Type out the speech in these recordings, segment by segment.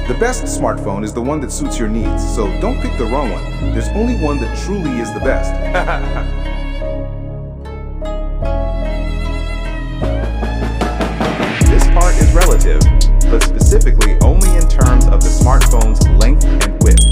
The best smartphone is the one that suits your needs, so don't pick the wrong one. There's only one that truly is the best. This part is relative, but specifically only in terms of the smartphone's length and width.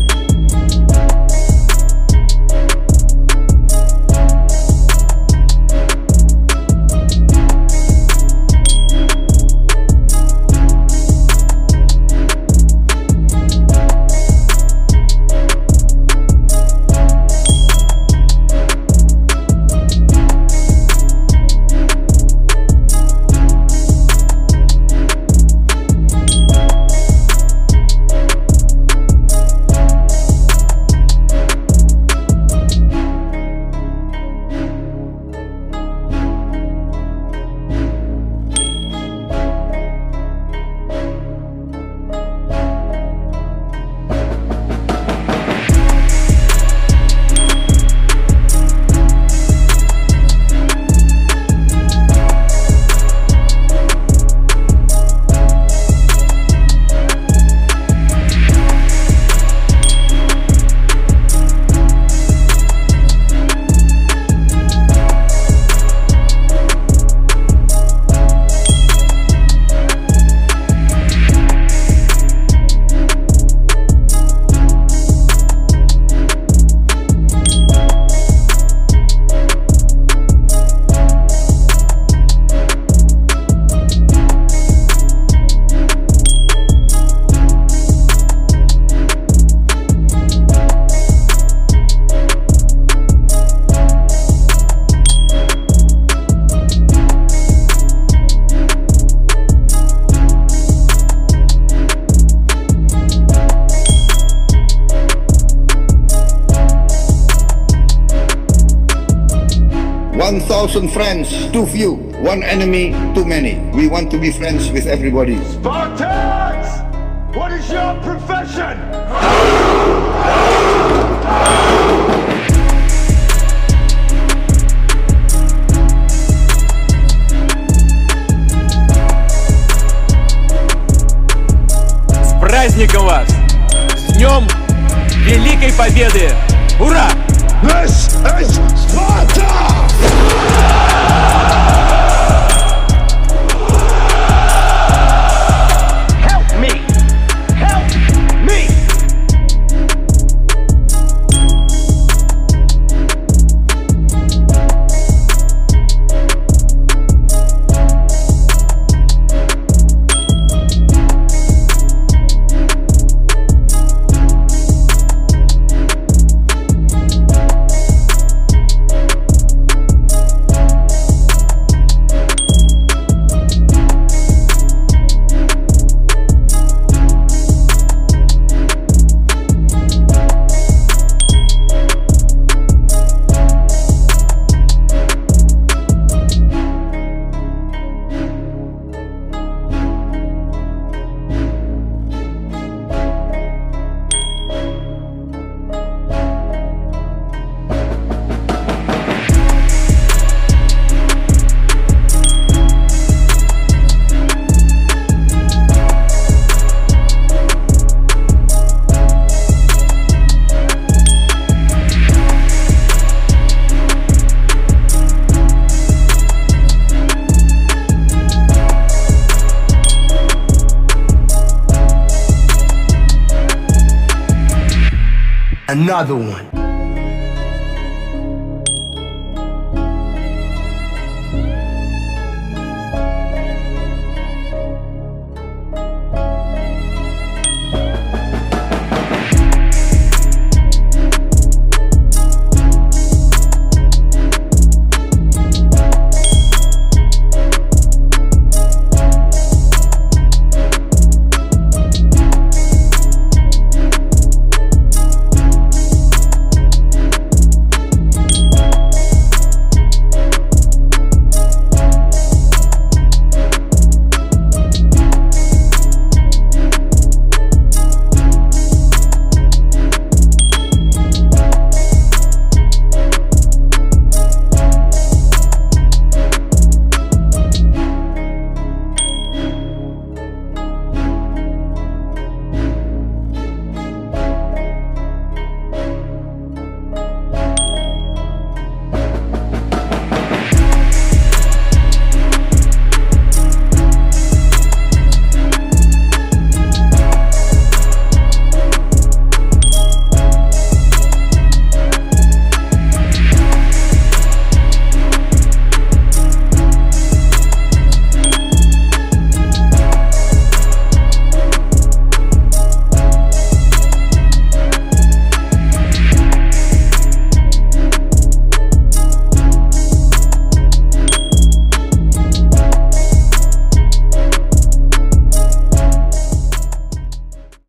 Thousand friends, too few. One enemy, too many. We want to be friends with everybody. Spartans! What is your profession? С праздником вас! С Днем Великой Победы! Ура! This is Sparta! Help me! Help me! Another one.